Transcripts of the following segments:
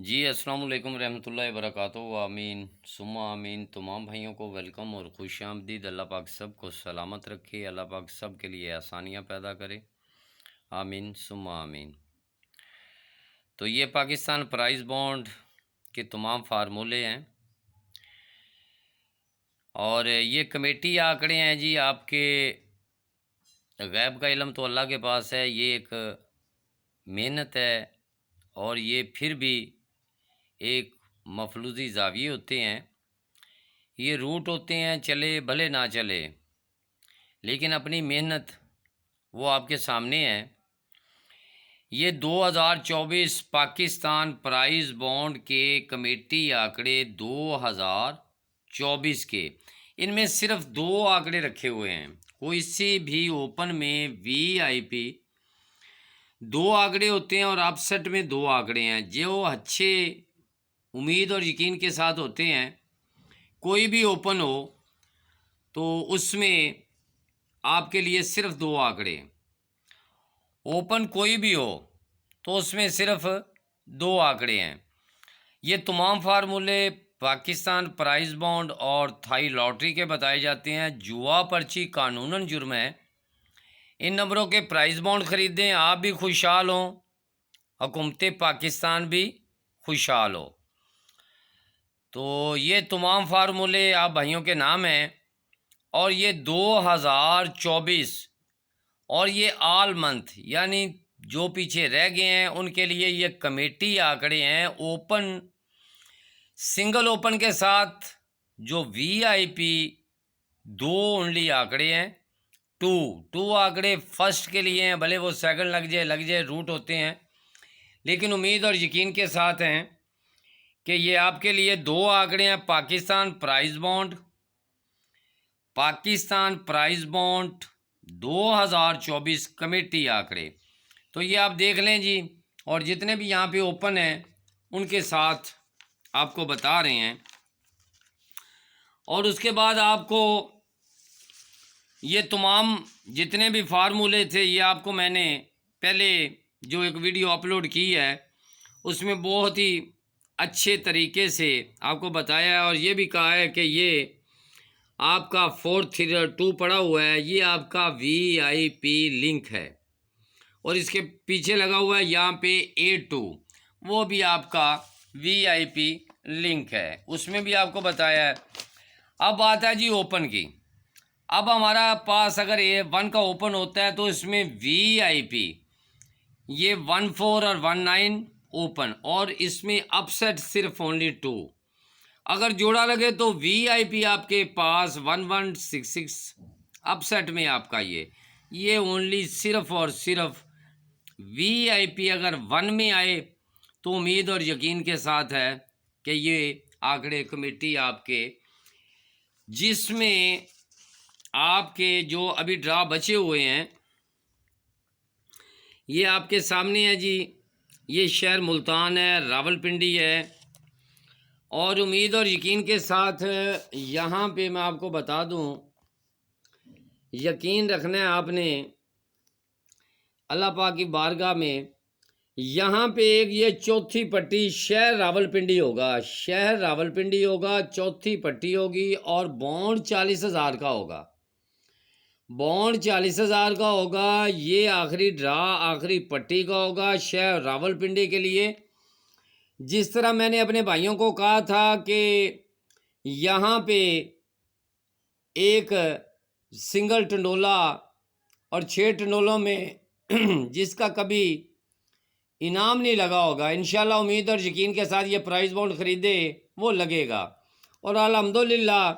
जी अस्सलाम वालेकुम रहमतुल्लाहि व बरकातुहू। आमीन सुम्मा आमीन। तमाम भाइयों को वेलकम और खुश आमदीद। अल्लाह पाक सब को सलामत रखे। अल्लाह पाक सब के लिए आसानियाँ पैदा करे। आमीन सुम्मा आमीन। तो ये पाकिस्तान प्राइस बॉन्ड के तमाम फार्मूले हैं और ये कमेटी आंकड़े हैं जी। आपके गैब का इल्म तो अल्लाह के पास है। ये एक मेहनत है और ये फिर भी एक मफलूजी जाविये होते हैं। ये रूट होते हैं, चले भले ना चले, लेकिन अपनी मेहनत वो आपके सामने है। ये 2024 पाकिस्तान प्राइस बॉन्ड के कमेटी आंकड़े 2024 के, इनमें सिर्फ दो आंकड़े रखे हुए हैं। कोई से भी ओपन में वीआईपी दो आंकड़े होते हैं और अपसेट में दो आंकड़े हैं। जो अच्छे उम्मीद और यकीन के साथ होते हैं, कोई भी ओपन हो तो उसमें आपके लिए सिर्फ दो आंकड़े। ओपन कोई भी हो तो उसमें सिर्फ दो आंकड़े हैं। ये तमाम फार्मूले पाकिस्तान प्राइस बॉन्ड और थाई लॉटरी के बताए जाते हैं। जुआ पर्ची कानूनन जुर्म है। इन नंबरों के प्राइस बॉन्ड ख़रीदें, आप भी खुशहाल हों, हुकूमत पाकिस्तान भी खुशहाल हो। तो ये तमाम फार्मूले आप भाइयों के नाम हैं और ये 2024 और ये आल मंथ, यानी जो पीछे रह गए हैं उनके लिए ये कमेटी आंकड़े हैं। ओपन सिंगल ओपन के साथ जो वीआईपी दो ओनली आंकड़े हैं। टू आंकड़े फर्स्ट के लिए हैं, भले वो सेकंड लग जाए रूट होते हैं, लेकिन उम्मीद और यकीन के साथ हैं कि ये आपके लिए दो आंकड़े हैं। पाकिस्तान प्राइस बॉन्ड 2024 कमेटी आंकड़े। तो ये आप देख लें जी, और जितने भी यहाँ पे ओपन हैं उनके साथ आपको बता रहे हैं। और उसके बाद आपको ये तमाम जितने भी फार्मूले थे, ये आपको मैंने पहले जो एक वीडियो अपलोड की है उसमें बहुत ही अच्छे तरीके से आपको बताया है और ये भी कहा है कि ये आपका 432 पड़ा हुआ है, ये आपका वीआईपी लिंक है। और इसके पीछे लगा हुआ है यहाँ पे A2, वो भी आपका वीआईपी लिंक है, उसमें भी आपको बताया है। अब बात है जी ओपन की। अब हमारा पास अगर A1 का ओपन होता है तो इसमें वीआईपी ये 14 और 19 ओपन, और इसमें अपसेट सिर्फ ओनली 2। अगर जोड़ा लगे तो वीआईपी आपके पास 1166 अपसेट में आपका ये ओनली सिर्फ और सिर्फ वीआईपी अगर 1 में आए तो उम्मीद और यकीन के साथ है कि ये आंकड़े कमेटी आपके, जिसमें आपके जो अभी ड्रा बचे हुए हैं ये आपके सामने है जी। ये शहर मुल्तान है, रावलपिंडी है, और उम्मीद और यकीन के साथ यहाँ पे मैं आपको बता दूँ, यकीन रखना है आपने अल्लाह पाक की बारगाह में। यहाँ पे एक ये चौथी पट्टी शहर रावलपिंडी होगा, शहर रावलपिंडी होगा, चौथी पट्टी होगी, और बॉन्ड 40,000 का होगा। बॉन्ड 40,000 का होगा। ये आखिरी ड्रा आखिरी पट्टी का होगा शहर रावलपिंडी के लिए। जिस तरह मैंने अपने भाइयों को कहा था कि यहाँ पे एक सिंगल टंडोला और 6 टंडोलों में जिसका कभी इनाम नहीं लगा होगा, इंशाल्लाह उम्मीद और यकीन के साथ ये प्राइस बॉन्ड ख़रीदे वो लगेगा। और अल्हम्दुलिल्लाह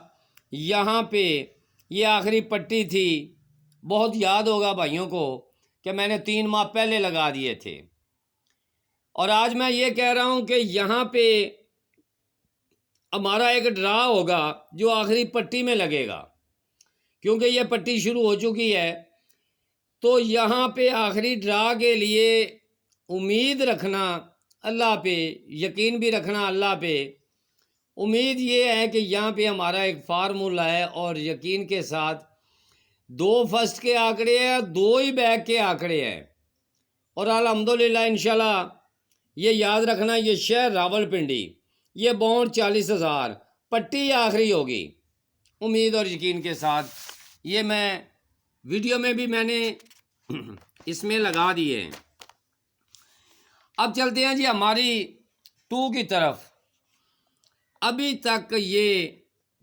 यहाँ पे ये आखिरी पट्टी थी। बहुत याद होगा भाइयों को कि मैंने 3 माह पहले लगा दिए थे, और आज मैं ये कह रहा हूँ कि यहाँ पे हमारा एक ड्रा होगा जो आखिरी पट्टी में लगेगा, क्योंकि ये पट्टी शुरू हो चुकी है। तो यहाँ पे आखिरी ड्रा के लिए उम्मीद रखना अल्लाह पे, यकीन भी रखना अल्लाह पे। उम्मीद ये है कि यहाँ पे हमारा एक फार्मूला है, और यकीन के साथ 2 फर्स्ट के आंकड़े हैं, 2 ही बैक के आंकड़े हैं, और अल्हम्दुलिल्लाह इंशाल्लाह ये याद रखना, ये शहर रावलपिंडी, ये बॉन्ड 40,000, पट्टी आखिरी होगी। उम्मीद और यकीन के साथ ये मैं वीडियो में भी मैंने इसमें लगा दिए हैं। अब चलते हैं जी हमारी 2 की तरफ। अभी तक ये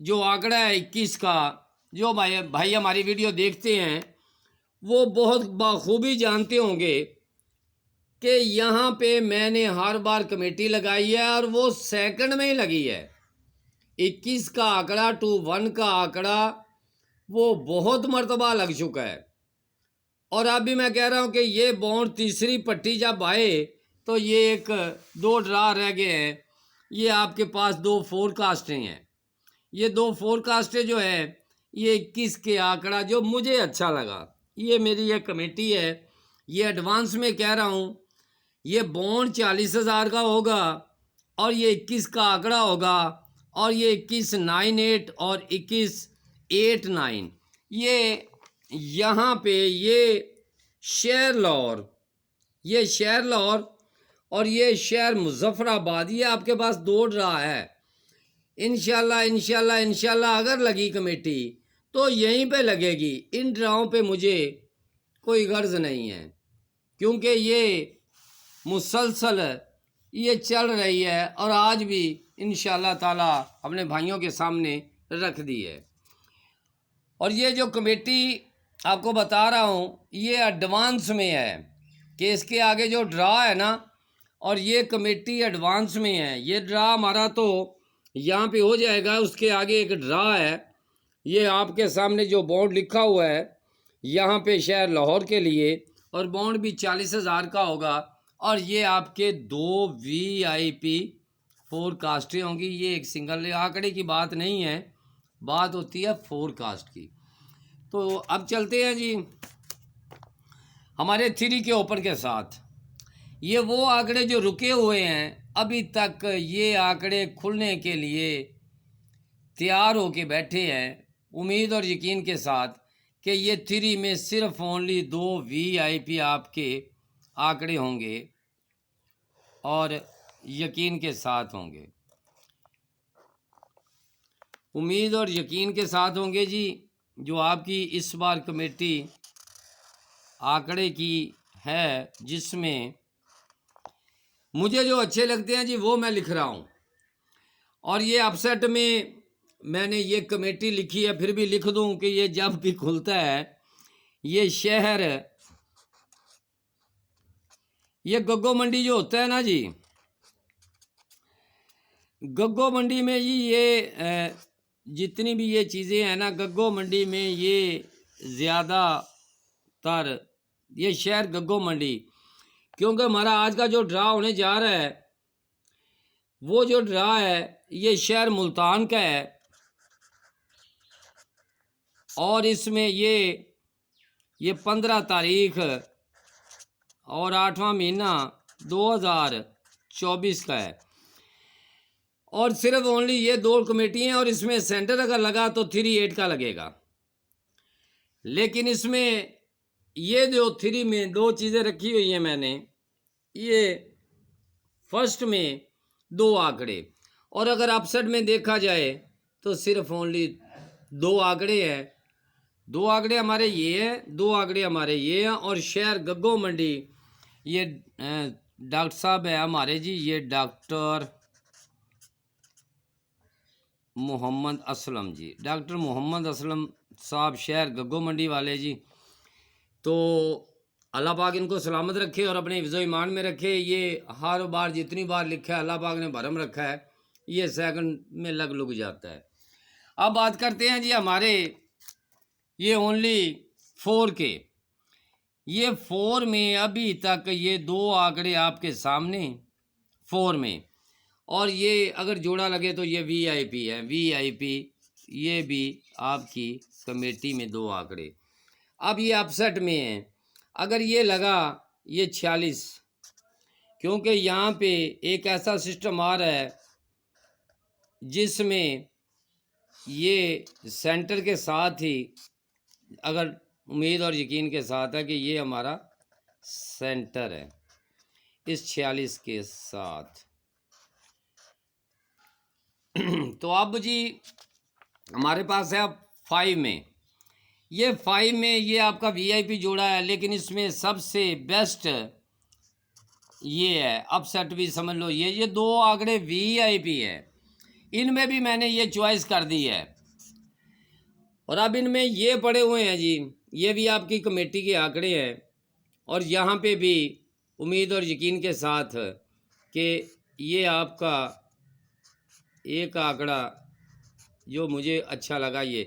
जो आंकड़ा है 21 का, जो भाई हमारी वीडियो देखते हैं वो बहुत बखूबी जानते होंगे कि यहाँ पे मैंने हर बार कमेटी लगाई है और वो सेकंड में ही लगी है। 21 का आंकड़ा 21 का आंकड़ा वो बहुत मर्तबा लग चुका है। और अब भी मैं कह रहा हूँ कि ये बॉन्ड तीसरी पट्टी जब आए तो ये 2 ड्रा रह गए हैं। ये आपके पास 2 फोरकास्टें हैं। ये 2 फोरकास्टें जो है ये 21 के आंकड़ा जो मुझे अच्छा लगा, ये मेरी ये कमेटी है, ये एडवांस में कह रहा हूँ, ये बॉन्ड 40,000 का होगा और ये 21 का आंकड़ा होगा और ये 2198 और 2189 ये यहाँ पे ये शहर लाहौर, ये शहर लाहौर और ये शहर मुजफ्फराबाद, ये आपके पास 2 ड्रा है। इंशाल्लाह इंशाल्लाह इंशाल्लाह अगर लगी कमेटी तो यहीं पे लगेगी। इन ड्राओं पे मुझे कोई गर्ज नहीं है क्योंकि ये मुसलसल ये चल रही है और आज भी इंशाल्लाह ताला अपने भाइयों के सामने रख दी है। और ये जो कमेटी आपको बता रहा हूँ ये एडवांस में है कि इसके आगे जो ड्रा है ना, और ये कमेटी एडवांस में है। ये ड्रा हमारा तो यहाँ पे हो जाएगा, उसके आगे एक ड्रा है। ये आपके सामने जो बॉन्ड लिखा हुआ है यहाँ पे शहर लाहौर के लिए, और बॉन्ड भी 40,000 का होगा। और ये आपके 2 VIP फोरकास्टें होंगी। ये एक सिंगल आंकड़े की बात नहीं है, बात होती है फोरकास्ट की। तो अब चलते हैं जी हमारे 3 के ओपन के साथ। ये वो आंकड़े जो रुके हुए हैं अभी तक, ये आंकड़े खुलने के लिए तैयार होके बैठे हैं। उम्मीद और यकीन के साथ कि ये 3 में सिर्फ ओनली 2 VIP आपके आंकड़े होंगे और यकीन के साथ होंगे। उम्मीद और यकीन के साथ होंगे जी। जो आपकी इस बार कमेटी आंकड़े की है जिसमें मुझे जो अच्छे लगते हैं जी वो मैं लिख रहा हूँ। और ये अपसेट में मैंने ये कमेटी लिखी है, फिर भी लिख दूँ कि ये जब भी खुलता है ये शहर, ये गग्गो मंडी जो होता है ना जी, गग्गो मंडी में जी ये जितनी भी ये चीज़ें हैं ना, गग्गो मंडी में ये ज़्यादातर ये शहर गग्गो मंडी, क्योंकि हमारा आज का जो ड्रा होने जा रहा है वो जो ड्रा है ये शहर मुल्तान का है। और इसमें ये 15 तारीख और 8वां महीना 2024 का है। और सिर्फ ओनली ये 2 कमेटी हैं और इसमें सेंटर अगर लगा तो 38 का लगेगा। लेकिन इसमें ये जो 3 में 2 चीज़ें रखी हुई हैं मैंने, ये फर्स्ट में 2 आंकड़े, और अगर अपसेट में देखा जाए तो सिर्फ ओनली 2 आंकड़े हैं। 2 आंकड़े हमारे ये हैं, 2 आंकड़े हमारे ये हैं। और शहर गग्गो मंडी ये डॉक्टर साहब है हमारे जी, ये डॉक्टर मोहम्मद असलम जी, डॉक्टर मोहम्मद असलम साहब शहर गग्गो मंडी वाले जी। तो अल्लाह पाक इनको सलामत रखे और अपने हिफ्ज़ो ईमान में रखे। ये हर बार जितनी बार लिखा है अल्लाह पाक ने भरम रखा है, ये सेकंड में लग जाता है। अब बात करते हैं जी हमारे ये ओनली 4 के। ये 4 में अभी तक ये 2 आंकड़े आपके सामने 4 में, और ये अगर जोड़ा लगे तो ये VIP है। VIP ये भी आपकी कमेटी में 2 आंकड़े। अब ये अपसेट में है, अगर ये लगा ये 46, क्योंकि यहाँ पे एक ऐसा सिस्टम आ रहा है जिसमें ये सेंटर के साथ ही, अगर उम्मीद और यकीन के साथ है कि ये हमारा सेंटर है, इस 46 के साथ। तो अब जी हमारे पास है अब 5 में, ये 5 में ये आपका वीआईपी जोड़ा है, लेकिन इसमें सबसे बेस्ट ये है, अपसेट भी समझ लो, ये दो आंकड़े वीआईपी है, इनमें भी मैंने ये चॉइस कर दी है। और अब इनमें ये पड़े हुए हैं जी, ये भी आपकी कमेटी के आंकड़े हैं, और यहाँ पे भी उम्मीद और यकीन के साथ कि ये आपका एक आंकड़ा जो मुझे अच्छा लगा ये।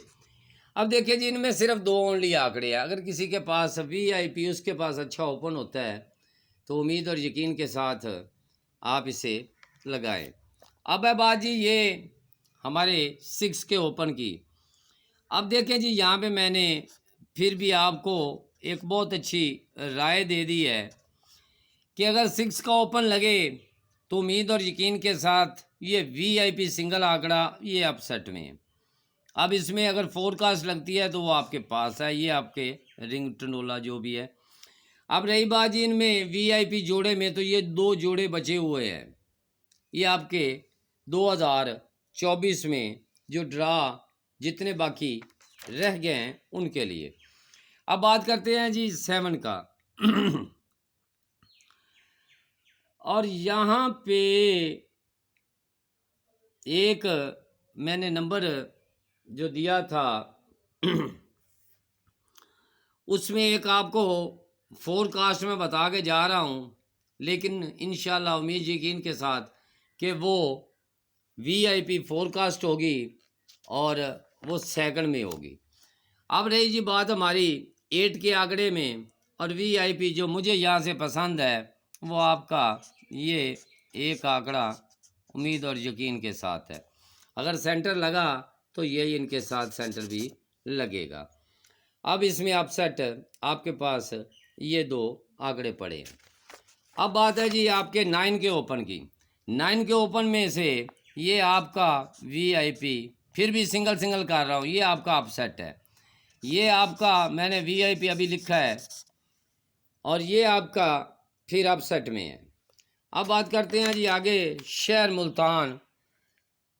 अब देखिए जी, इनमें सिर्फ दो ओनली आंकड़े हैं। अगर किसी के पास वीआईपी उसके पास अच्छा ओपन होता है तो उम्मीद और यकीन के साथ आप इसे लगाएं। अब है बात जी ये हमारे 6 के ओपन की। अब देखें जी, यहाँ पे मैंने फिर भी आपको एक बहुत अच्छी राय दे दी है कि अगर 6 का ओपन लगे तो उम्मीद और यकीन के साथ ये वीआईपी सिंगल आंकड़ा ये अपसेट में है। अब इसमें अगर फोरकास्ट लगती है तो वो आपके पास है, ये आपके रिंग टनोला जो भी है। अब रही बात जी इनमें वीआईपी जोड़े में, तो ये दो जोड़े बचे हुए हैं, ये आपके 2024 में जो ड्रा जितने बाकी रह गए हैं उनके लिए। अब बात करते हैं जी 7 का। और यहाँ पे एक मैंने नंबर जो दिया था उसमें एक आपको फोरकास्ट में बता के जा रहा हूँ, लेकिन इंशाल्लाह उम्मीद यकीन के साथ कि वो वीआईपी फोरकास्ट होगी और वो सेकंड में होगी। अब रही जी बात हमारी 8 के आंकड़े में, और वीआईपी जो मुझे यहाँ से पसंद है वो आपका ये एक आंकड़ा उम्मीद और यकीन के साथ है। अगर सेंटर लगा तो ये इनके साथ सेंटर भी लगेगा। अब इसमें अपसेट आपके पास ये दो आंकड़े पड़े हैं। अब बात है जी आपके 9 के ओपन की। 9 के ओपन में से ये आपका वीआईपी फिर भी सिंगल सिंगल कर रहा हूँ, ये आपका अपसेट है, ये आपका मैंने वीआईपी अभी लिखा है, और ये आपका फिर अपसेट में है। अब बात करते हैं जी आगे शहर मुल्तान।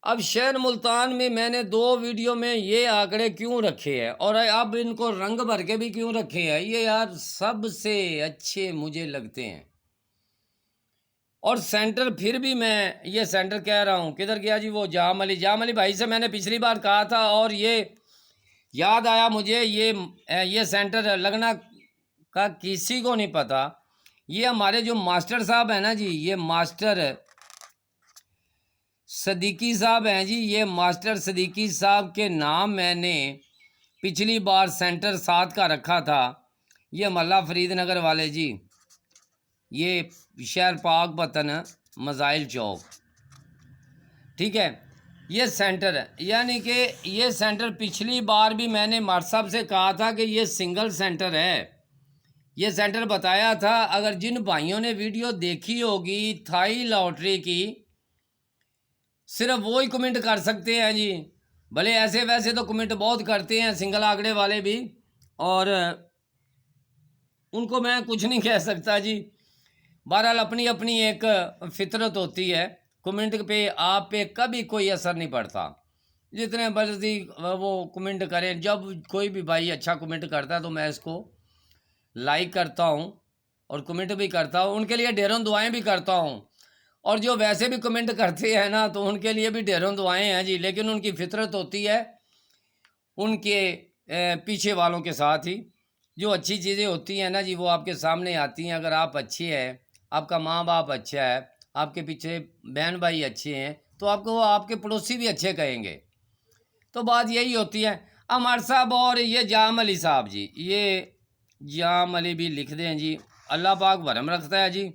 अब शहर मुल्तान में मैंने 2 वीडियो में ये आंकड़े क्यों रखे हैं और अब इनको रंग भर के भी क्यों रखे हैं, ये यार सबसे अच्छे मुझे लगते हैं। और सेंटर फिर भी मैं ये सेंटर कह रहा हूँ, किधर गया जी वो जाम अली भाई से मैंने पिछली बार कहा था, और ये याद आया मुझे, ये सेंटर लगना का किसी को नहीं पता। ये हमारे जो मास्टर साहब हैं ना जी, ये मास्टर सदीकी साहब हैं जी, ये मास्टर सदीकी साहब के नाम मैंने पिछली बार सेंटर 7 का रखा था। ये मल्ला फरीद नगर वाले जी, ये शहर पाक वतन मज़ाइल चौक, ठीक है, ये सेंटर है। यानी कि ये सेंटर पिछली बार भी मैंने मार साहब से कहा था कि ये सिंगल सेंटर है, ये सेंटर बताया था। अगर जिन भाइयों ने वीडियो देखी होगी थाई लॉटरी की, सिर्फ वो ही कमेंट कर सकते हैं जी, भले ऐसे वैसे तो कमेंट बहुत करते हैं सिंगल आंकड़े वाले भी, और उनको मैं कुछ नहीं कह सकता जी। बहरहाल अपनी अपनी एक फितरत होती है, कमेंट पे आप पे कभी कोई असर नहीं पड़ता, जितने मर्जी वो कमेंट करें। जब कोई भी भाई अच्छा कमेंट करता है तो मैं इसको लाइक करता हूँ और कमेंट भी करता हूँ, उनके लिए ढेरों दुआएं भी करता हूँ। और जो वैसे भी कमेंट करते हैं ना तो उनके लिए भी ढेरों दुआएं हैं जी, लेकिन उनकी फितरत होती है उनके पीछे वालों के साथ ही। जो अच्छी चीज़ें होती हैं ना जी वो आपके सामने आती हैं। अगर आप अच्छे हैं, आपका माँ बाप अच्छा है, आपके पीछे बहन भाई अच्छे हैं, तो आपको आपके पड़ोसी भी अच्छे कहेंगे। तो बात यही होती है। अमर साहब और ये जाम अली साहब जी, ये जाम अली भी लिख दें जी, अल्लाह पाक भरम रखता है जी।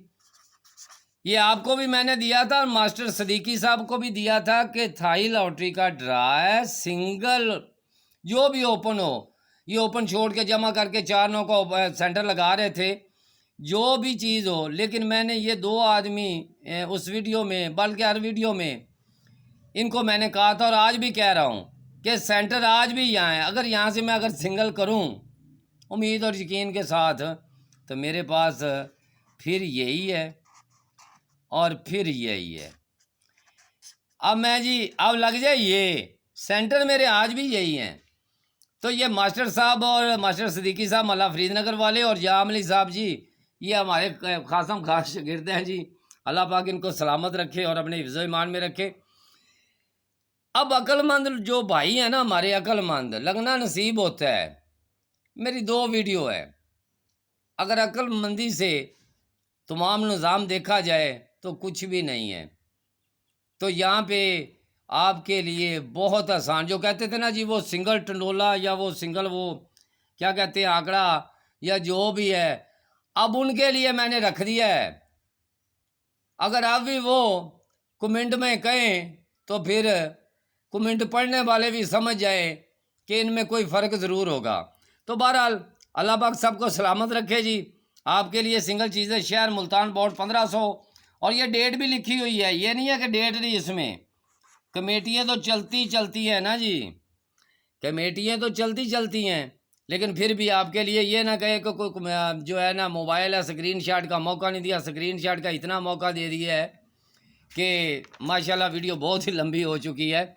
ये आपको भी मैंने दिया था और मास्टर सदीकी साहब को भी दिया था कि थाई लॉटरी का ड्रा है, सिंगल जो भी ओपन हो, ये ओपन छोड़ के जमा करके 4 9 का सेंटर लगा रहे थे, जो भी चीज़ हो। लेकिन मैंने ये 2 आदमी उस वीडियो में, बल्कि हर वीडियो में इनको मैंने कहा था और आज भी कह रहा हूँ कि सेंटर आज भी यहाँ है। अगर यहाँ से मैं अगर सिंगल करूँ उम्मीद और यकीन के साथ, तो मेरे पास फिर यही है और फिर यही है। अब मैं जी अब लग जाए ये सेंटर मेरे आज भी यही हैं। तो ये मास्टर साहब और मास्टर सिद्दीकी साहब मल्ला फरीदनगर वाले और जाम अली साहब जी, ये हमारे खासम खास शागिर्द हैं जी। अल्लाह पाक इनको सलामत रखे और अपने हिफ्ज़ ईमान में रखे। अब अक्लमंद जो भाई हैं ना हमारे, अक्लमंद लगना नसीब होता है। मेरी 2 वीडियो है। अगर अक्लमंदी से तमाम निज़ाम देखा जाए तो कुछ भी नहीं है। तो यहाँ पे आपके लिए बहुत आसान, जो कहते थे ना जी वो सिंगल टंडोला या वो सिंगल वो क्या कहते हैं आंकड़ा या जो भी है, अब उनके लिए मैंने रख दिया है। अगर आप भी वो कमेंट में कहें तो फिर कमेंट पढ़ने वाले भी समझ जाए कि इनमें कोई फ़र्क ज़रूर होगा। तो बहरहाल अल्लाह पाक सबको सलामत रखे जी। आपके लिए सिंगल चीज़ें शहर मुल्तान बोर्ड 1500, और ये डेट भी लिखी हुई है, ये नहीं है कि डेट नहीं, इसमें कमेटियाँ तो चलती हैं ना जी, कमेटियाँ तो चलती हैं, लेकिन फिर भी आपके लिए ये ना कहे कि कोई जो है ना मोबाइल है स्क्रीनशॉट का मौका नहीं दिया, स्क्रीनशॉट का इतना मौका दे दिया है कि माशाल्लाह वीडियो बहुत ही लंबी हो चुकी है।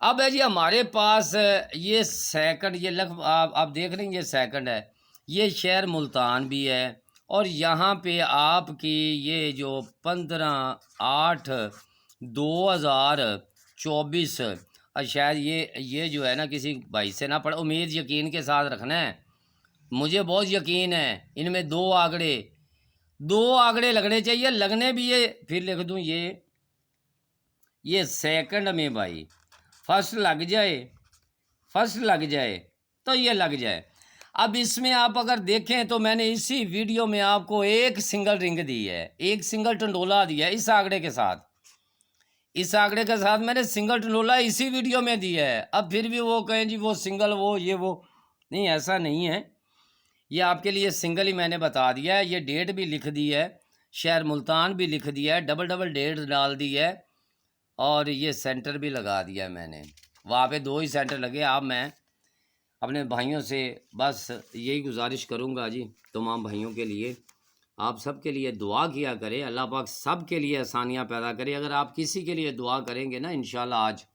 अब है जी हमारे पास ये सेकंड, ये आप देख रहे हैं ये सेकंड है, ये शहर मुल्तान भी है, और यहाँ पे आपकी ये जो 15/8/2024, शायद ये जो है ना किसी भाई से ना पढ़, उम्मीद यकीन के साथ रखना है। मुझे बहुत यकीन है इनमें 2 आंकड़े लगने चाहिए, लगने भी, ये फिर लिख दूँ ये सेकंड में भाई फर्स्ट लग जाए तो ये लग जाए। अब इसमें आप अगर देखें तो मैंने इसी वीडियो में आपको एक सिंगल रिंग दी है, एक सिंगल टंडोला दिया है इस आंकड़े के साथ, इस आंकड़े के साथ मैंने सिंगल टंडोला इसी वीडियो में दिया है। अब फिर भी वो कहें जी वो सिंगल वो ये वो नहीं, ऐसा नहीं है। ये आपके लिए सिंगल ही मैंने बता दिया है। ये डेट भी लिख दी है, शहर मुल्तान भी लिख दिया है, डबल डेट डाल दी है, और ये सेंटर भी लगा दिया है मैंने। वहाँ पे 2 ही सेंटर लगे। अब मैं अपने भाइयों से बस यही गुजारिश करूँगा जी, तमाम भाइयों के लिए, आप सब के लिए दुआ किया करें, अल्लाह पाक सब के लिए आसानियाँ पैदा करे। अगर आप किसी के लिए दुआ करेंगे ना इंशाल्लाह आज,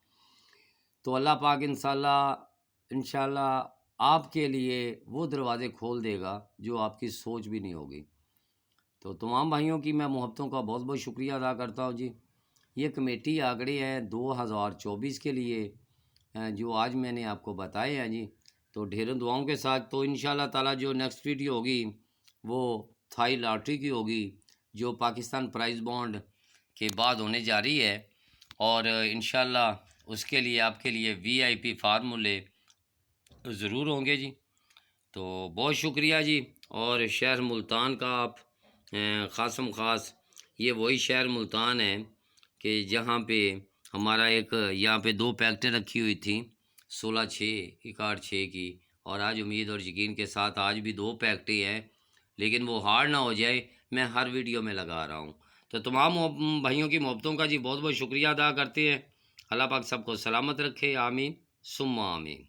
तो अल्लाह पाक इंशाल्लाह आपके लिए वो दरवाज़े खोल देगा जो आपकी सोच भी नहीं होगी। तो तमाम भाइयों की मैं मोहब्बतों का बहुत बहुत शुक्रिया अदा करता हूँ जी। ये कमेटी आंकड़े हैं 2024 के लिए जो आज मैंने आपको बताए हैं जी। तो ढेरों दुआओं के साथ, तो इंशाल्लाह ताला जो नेक्स्ट वीडियो होगी वो थाई लॉटरी की होगी, जो पाकिस्तान प्राइज़ बॉन्ड के बाद होने जा रही है, और इंशाल्लाह उसके लिए आपके लिए VIP फार्मूले ज़रूर होंगे जी। तो बहुत शुक्रिया जी। और शहर मुल्तान का आप ख़ासम ख़ास, ये वही शहर मुल्तान है कि जहाँ पे हमारा एक यहाँ पे 2 पैकेटें रखी हुई थी 16/6/61 की, और आज उम्मीद और यकीन के साथ आज भी 2 पैकेटें हैं, लेकिन वो हार ना हो जाए, मैं हर वीडियो में लगा रहा हूँ। तो तमाम भाइयों की मोहब्बतों का जी बहुत बहुत शुक्रिया अदा करते हैं। अल्लाह पाक सबको सलामत रखे, आमीन सुम्मा आमीन।